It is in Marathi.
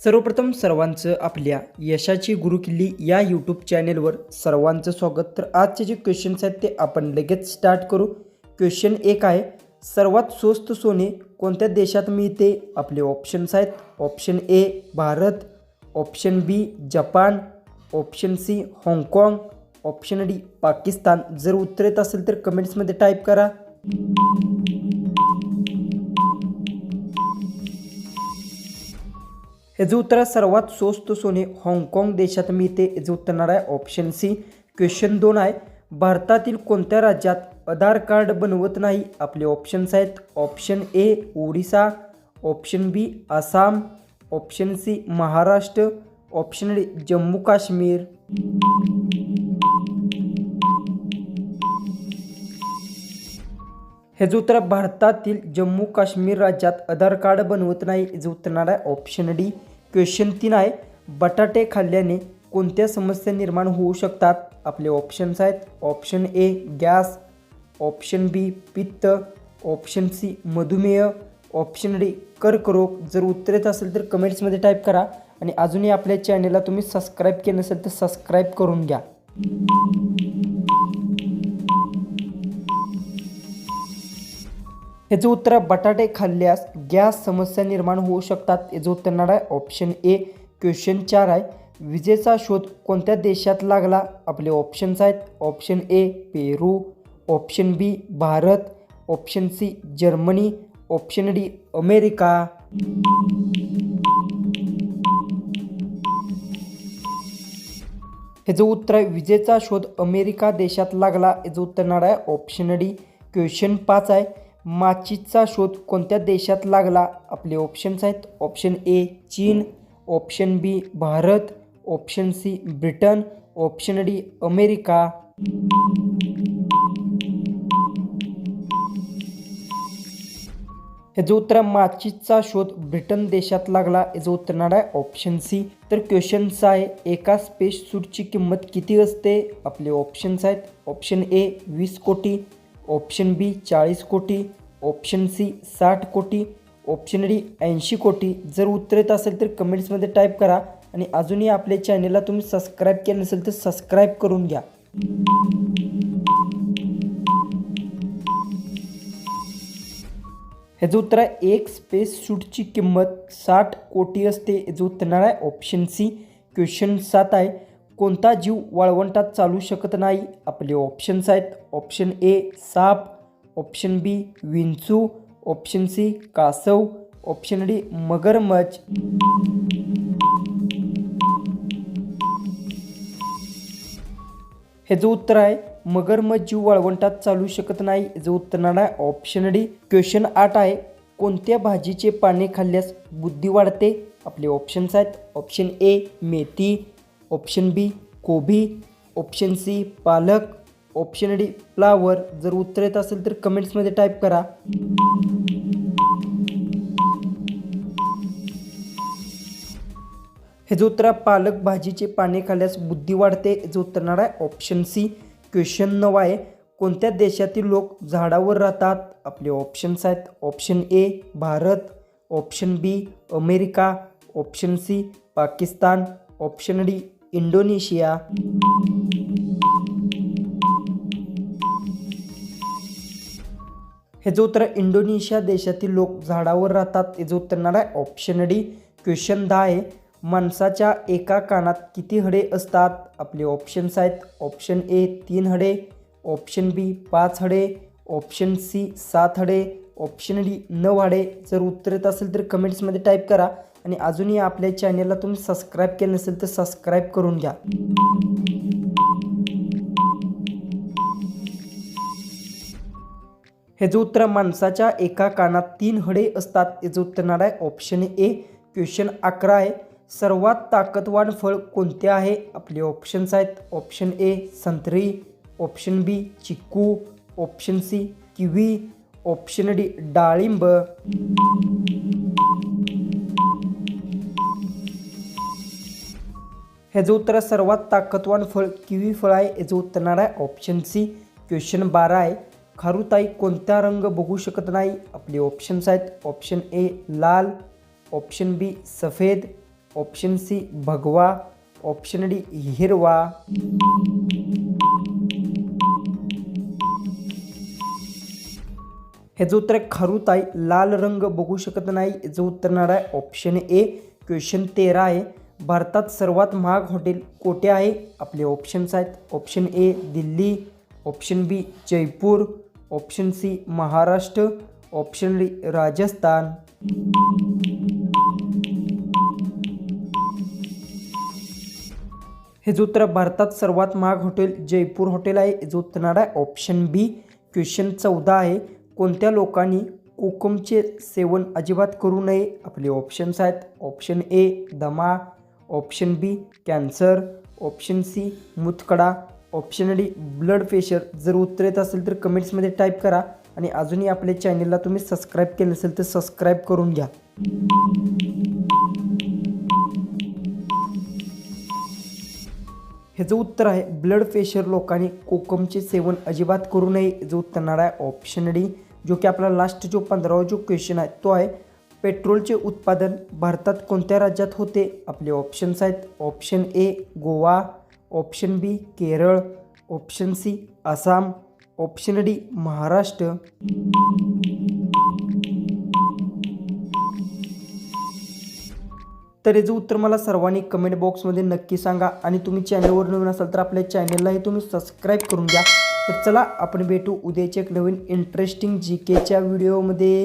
सर्वप्रथम सर्वांचं आपल्या यशाची गुरुकिल्ली या यूट्यूब चॅनेलवर सर्वांचं स्वागत। तर आजचे जे क्वेश्चन्स आहेत ते आपण लगेच स्टार्ट करू। क्वेश्चन 1 आहे, सर्वात स्वस्त सोने कोणत्या देशात मिळते? आपले ऑप्शन्स आहेत, option A Bharat, option B Japan, option C हाँगकाँग, ऑप्शन डी पाकिस्तान। जर उत्तर येत असेल तर कमेंट्समध्ये टाईप करा। हे जे उत्तर सर्वात स्वस्त सोने हाँगकाँग देशात मिळते, हे जे उत्तर आहे ऑप्शन सी। क्वेश्चन 2 आहे, भारतातील कोणत्या राज्यात आधार कार्ड बनवत नाही? आपले ऑप्शन्स आहेत, option A Odisha, option B Assam, option C Maharashtra, option D Jammu Kashmir. हे जे उत्तर भारतातील जम्मू काश्मीर राज्यात आधार कार्ड बनवत नाही, हे जे उत्तर आहे ऑप्शन डी। क्वेश्चन 3 आहे, बटाटे खाल्ल्याने कोणत्या समस्या निर्माण होऊ शकतात? आपले ऑप्शन्स आहेत, ऑप्शन ए गॅस, ऑप्शन बी पित्त, ऑप्शन सी मधुमेह, ऑप्शन डी कर्करोग। जर उत्तर येत असेल तर कमेंट्समध्ये टाईप करा आणि अजूनही आपल्या चॅनेलला तुम्ही सबस्क्राईब केलं नसेल तर सबस्क्राईब करून घ्या। हे जे उत्तर बटाटे खाल्ल्यास गॅस समस्या निर्माण होऊ शकतात, हे जे उत्तर आहे ऑप्शन ए। क्वेश्चन 4 आहे, विजेचा शोध कोणत्या देशात लागला? आपले ऑप्शन्स आहेत, option A Peru, option B Bharat, option C Germany, option D America. हे जे उत्तर आहे विजेचा शोध अमेरिका देशात लागला, हे जे उत्तर आहे ऑप्शन डी। क्वेश्चन 5 आहे, माचीचा शोध कोणत्या देशात लागला? आपले ऑप्शन्स आहेत, option A Chin, option B Bharat, option C Britain, option D America. हे जे उत्तर माचीचा शोध ब्रिटन देशात लागला, हे जे उत्तर आहे ऑप्शन सी। तर क्वेश्चन 6 आहे, एका स्पेस सूटची किंमत किती असते? आपले ऑप्शन्स आहेत, ऑप्शन ए 20 कोटी, ऑप्शन बी 40 कोटी, ऑप्शन सी 60 कोटी, ऑप्शन डी 80 कोटी। जर उत्तर येत असेल तर कमेंट्समध्ये टाईप करा आणि अजूनही आपल्या चॅनेलला तुम्ही सबस्क्राईब केलं नसेल तर सबस्क्राईब करून घ्या। हे जे उत्तर आहे एक स्पेस सूटची किंमत 60 कोटी असते, हे जे उत्तर आहे ऑप्शन सी। क्वेश्चन 7 आहे, कोणता जीव वाळवंटात चालू शकत नाही? आपले ऑप्शन्स आहेत, ऑप्शन ए साप, ऑप्शन बी विंचू, ऑप्शन सी कासव, ऑप्शन डी मगरमच्छ। हे जे उत्तर आहे मगरमच्छ जीव वाळवंटात चालू शकत नाही, हे जे उत्तर आहे ऑप्शन डी। क्वेश्चन 8 आहे, कोणत्या भाजीचे पाने खाल्ल्यास बुद्धी वाढते? आपले ऑप्शन्स आहेत, ऑप्शन ए मेथी, ऑप्शन बी कोबी, ऑप्शन सी पालक, ऑप्शन डी फ्लावर। जर उत्तर येत असेल तर कमेंट्समध्ये टाईप करा। हे जे उत्तर पालक भाजीचे पाने खाल्ल्यास बुद्धी वाढते, हे जे उत्तर आहे ऑप्शन सी। क्वेश्चन 9 आहे, कोणत्या देशातील लोक झाडावर राहतात? आपले ऑप्शन्स आहेत, option A Bharat, option B America, option C Pakistan, option D Indonesia. हे जे उत्तर इंडोनेशिया देशातील लोक झाडावर राहतात, हे जे उत्तर आहे ऑप्शन डी। क्वेश्चन 10 आहे, माणसाच्या एका कानात किती हडे असतात? आपले ऑप्शन्स आहेत, ऑप्शन ए 3 हडे, ऑप्शन बी 5 हडे, ऑप्शन सी 7 हडे, ऑप्शन डी 9 हडे। जर उत्तर येत असेल तर कमेंट्समध्ये टाईप करा आणि अजूनही आपल्या चॅनेलला तुम्ही सबस्क्राईब केलं नसेल तर सबस्क्राईब करून घ्या। हे जे उत्तर माणसाच्या एका कानात 3 हडे असतात, हे जे उत्तर आहे ऑप्शन ए। क्वेश्चन 11 आहे, सर्वात ताकदवान फळ कोणते आहे? आपले ऑप्शन्स आहेत, ऑप्शन ए संत्री, option B chikoo, option C kiwi, option D डाळिंब। हे जे उत्तर सर्वात ताकदवान फळ किवी फळ आहे, हे जे उत्तर आहे ऑप्शन सी। क्वेश्चन 12 आहे, खारुताई कोणता रंग बघू शकत नाही? आपले ऑप्शन्स आहेत, ऑप्शन ए लाल, ऑप्शन बी सफेद, ऑप्शन सी भगवा, ऑप्शन डी हिरवा. हे जो उत्तर खरुत आहे, लाल रंग बघू शकत नाही. जो उत्तर आहे ऑप्शन ए. क्वेश्चन 13 आहे. भारतात सर्वात महाग हॉटेल कोठे आहे? आपले ऑप्शन्स आहेत. Option A Delhi, option B Jaipur, option C Maharashtra, option D Rajasthan. हे जो उत्तर भारतात सर्वात महाग हॉटेल जयपूर हॉटेल आहे. जो उत्तर आहे ऑप्शन बी. क्वेश्चन 14 आहे. कोणत्या लोकांनी कोकमचे सेवन अजिबात करू नये? आपले ऑप्शन्स आहेत. ऑप्शन ए दमा, option B cancer, option C मूतखडा, ऑप्शन डी ब्लड प्रेशर. जर उत्तर येत असेल तर कमेंट्समध्ये टाईप करा आणि अजूनही आपल्या चॅनलला तुम्ही सबस्क्राईब केलं असेल तर सबस्क्राईब करून घ्या. हे जो उत्तर आहे ब्लड प्रेशर लोकांनी कोकमचे सेवन अजिबात करू नये. जो उत्तर आहे ऑप्शन डी. जो की आपला लास्ट जो 15वा जो क्वेश्चन आहे तो आहे पेट्रोलचे उत्पादन भारतात कोणत्या राज्यात होते? आपले ऑप्शन्स आहेत. Option A Goa, option B Kerala, option C Assam, option D Maharashtra. तर याचं उत्तर मला सर्वांनी कमेंट बॉक्समध्ये नक्की सांगा आणि तुम्ही चॅनलवर नवीन असाल तर आपल्या चॅनललाही तुम्ही सबस्क्राईब करून घ्या. तर चला आपण भेटू उद्याच्या एक नवीन इंटरेस्टिंग GKच्या व्हिडिओमध्ये.